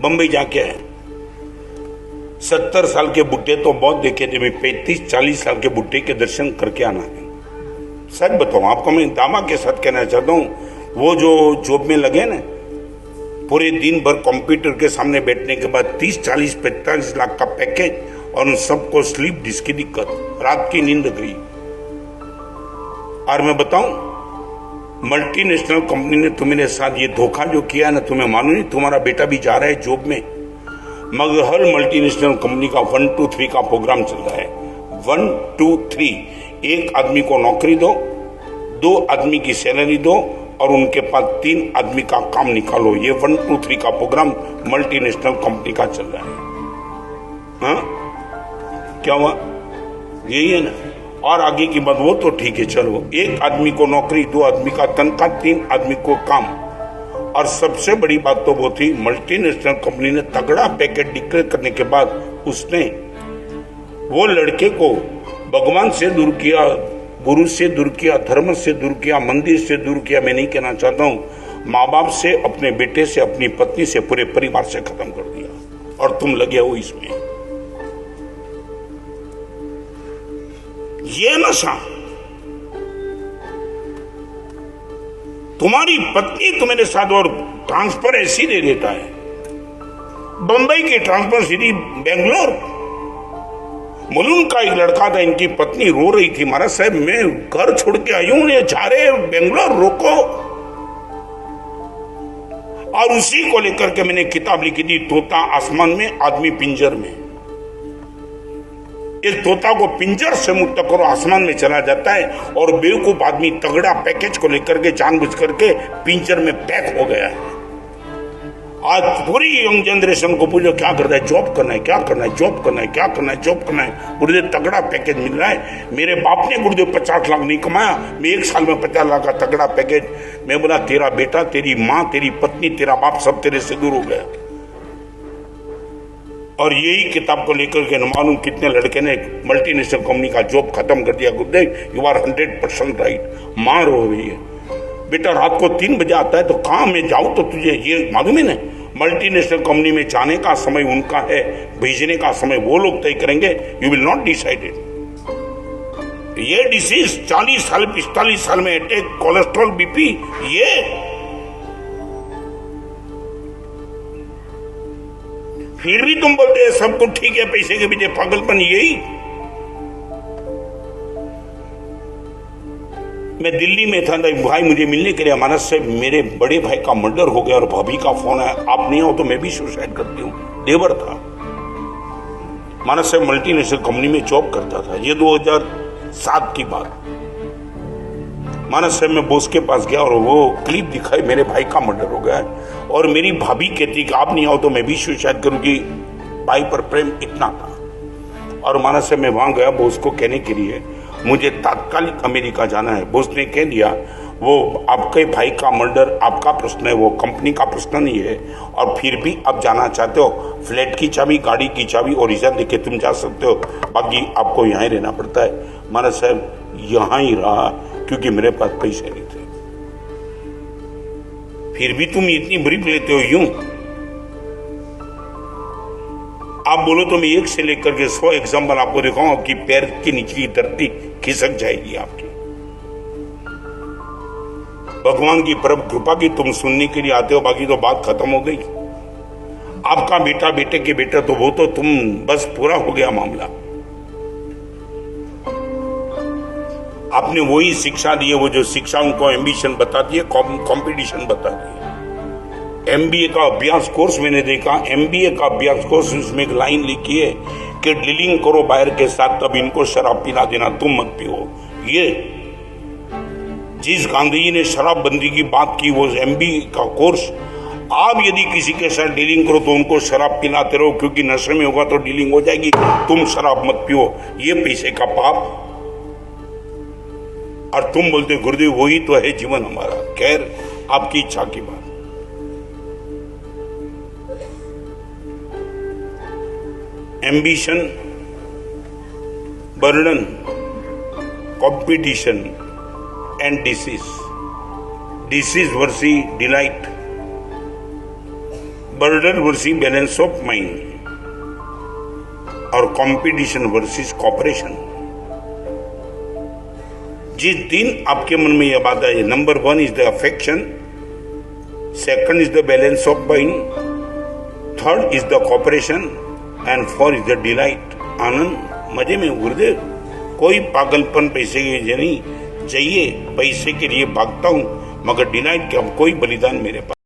बंबई जाके आए। 70 साल के बुढ़े तो बहुत देखे थे, मैं 35-40 साल के बुढ़े के दर्शन करके आना है। सच बताऊं आपको, मैं दावा के साथ कहना चाहता हूं, वो जो जॉब में लगे ना, पूरे दिन भर कंप्यूटर के सामने बैठने के बाद 30, 40, 45 लाख का पैकेज और उन सबको स्लीप डिस्क की दिक्कत, रात की नींद गई। और मैं बताऊं, मल्टीनेशनल कंपनी ने तुम्हारे साथ ये धोखा जो किया ना, तुम्हें मालूम नहीं, तुम्हारा बेटा भी जा रहा है जॉब में, मगर हर मल्टीनेशनल कंपनी का 1, 2, 3 का प्रोग्राम चल रहा है। 1, 2, 3, एक आदमी को नौकरी दो, 2 आदमी की सैलरी दो और उनके पास 3 आदमी का काम निकालो। ये 1, 2, 3 का प्रोग्राम मल्टीनेशनल कंपनी का चल रहा है। हाँ, क्या हुआ? यही है ना। और आगे की बात वो तो ठीक है, चलो, 1 आदमी को नौकरी, 2 आदमी का तनख्वाह, 3 आदमी को काम। और सबसे बड़ी बात तो वो थी, मल्टीनेशनल कंपनी ने तगड़ा पैकेज डिक्लेयर करने के बाद उसने वो लड़के को भगवान से दूर किया, गुरु से दूर किया, धर्म से दूर किया, मंदिर से दूर किया। मैं नहीं कहना चाहता हूं, माँ बाप से, अपने बेटे से, अपनी पत्नी से, पूरे परिवार से खत्म कर दिया। और तुम लगे हो इसमें। ये नशा, तुम्हारी पत्नी तुम्हारे साथ और ट्रांसफर ऐसी दे देता है, बंबई की ट्रांसफर सीधी बेंगलोर। मुलुंड का एक लड़का था, इनकी पत्नी रो रही थी, महाराज साहब मैं घर छोड़ के आई हूं, ये जा रहे बेंगलोर, रोको। और उसी को लेकर के मैंने किताब लिखी थी, तोता आसमान में, आदमी पिंजर में। इस तोता को पिंजर से मुक्त करो, आसमान में चला जाता है, और बेवकूफ आदमी तगड़ा पैकेज को लेकर के जानबूझ करके पिंजर में पैक हो गया है। आज पूरी यंग जनरेशन को पूछो क्या करना है, जॉब करना है, क्या करना है, जॉब करना है, क्या करना है, जॉब करना है। गुरुदेव तगड़ा पैकेज मिल रहा है। मेरे बाप ने गुरुदेव 50 लाख नहीं कमाया, मैं 1 साल में 50 लाख का तगड़ा पैकेज। मैं बोला तेरा बेटा, तेरी माँ, तेरी पत्नी, तेरा बाप सब तेरे से दूर हो गया। और यही किताब को लेकर के न मालूम कितने लड़के ने मल्टीनेशनल कंपनी का जॉब खत्म कर दिया। गुरुदेव यू आर 100% राइट। मार हो रही है, बेटा रात को 3 बजे आता है तो कहाँ में जाऊं, तो तुझे ये मालूम है ना, मल्टीनेशनल कंपनी में जाने का समय उनका है, भेजने का समय वो लोग तय करेंगे। You will not decided. ये डिसीज 40 साल 45 साल में अटैक, कोलेस्ट्रॉल, बीपी, ये फिर भी तुम बोलते हैं सब कुछ ठीक है, पैसे के पीछे पागलपन। यही मैं दिल्ली में था, भाई मुझे मिलने के लिए, मानस से मेरे बड़े भाई का मर्डर हो गया और भाभी का फोन है, आप नहीं हो तो मैं भी सुसाइड करती हूँ। देवर था, मानस से मल्टीनेशनल कंपनी में जॉब करता था। ये 2007 की बात। मानस से मैं बॉस के पास गया और वो क्लिप दिखाई, मेरे भाई का मर्डर हो गया है। और मेरी भाभी कहती कि आप नहीं आओ तो मैं भी सुसाइड करूंगी। भाई पर प्रेम इतना था। और मानस से मैं वहां गया बॉस को कहने के लिए, मुझे तात्कालिक अमेरिका जाना है। बॉस ने कह दिया, वो आपके भाई का मर्डर आपका प्रश्न है, वो कंपनी का प्रश्न नहीं है। और फिर भी आप जाना चाहते हो, फ्लैट की चाबी, गाड़ी की चाबी और रीजन देके तुम जा सकते हो, बाकी आपको यहाँ ही रहना पड़ता है। मानस साहब यहाँ ही रहा क्योंकि मेरे पास पैसे नहीं थे। फिर भी तुम इतनी ब्रीफ लेते हो यूं। आप बोलो तो मैं 1 से लेकर के 100 एग्जाम्पल आपको दिखाऊं, आपकी पैर की निचली धरती खिसक जाएगी आपकी। भगवान की परम कृपा की तुम सुनने के लिए आते हो, बाकी तो बात खत्म हो गई। आपका बेटा, बेटे के बेटा, तो वो तो तुम बस पूरा हो गया मामला। आपने वही शिक्षा दी है, वो जो शिक्षा उनको एम्बिशन बताती है, कंपटीशन बताती है। एमबीए का अभ्यास कोर्स मैंने देखा, एमबीए का अभ्यास कोर्स, उसमें एक लाइन लिखी है कि डीलिंग करो बाहर के साथ, तब इनको शराब पिला देना, तुम मत पियो। ये जिस गांधी जी ने शराबबंदी की बात की, वो एमबीए का कोर्स। आप यदि किसी के साथ डीलिंग करो तो उनको शराब पिलाते रहो, क्योंकि नशे में होगा तो डीलिंग हो जाएगी, तुम शराब मत पियो, ये पैसे का पाप। और तुम बोलते गुरुदेव वही तो है जीवन हमारा। खैर, आपकी इच्छा की बात। Ambition, burden, competition and disease. Disease versus delight. Burden versus balance of mind और कंपटीशन वर्सेस कॉपरेशन। जिस दिन आपके मन में यह बात है, number 1 is the affection, second is the balance of mind, third is the cooperation and 4 is the delight, आनंद, मजे में। गुरुदेव कोई पागलपन पैसे के लिए नहीं चाहिए, पैसे के लिए भागता हूं मगर डिलाइट का कोई बलिदान मेरे पास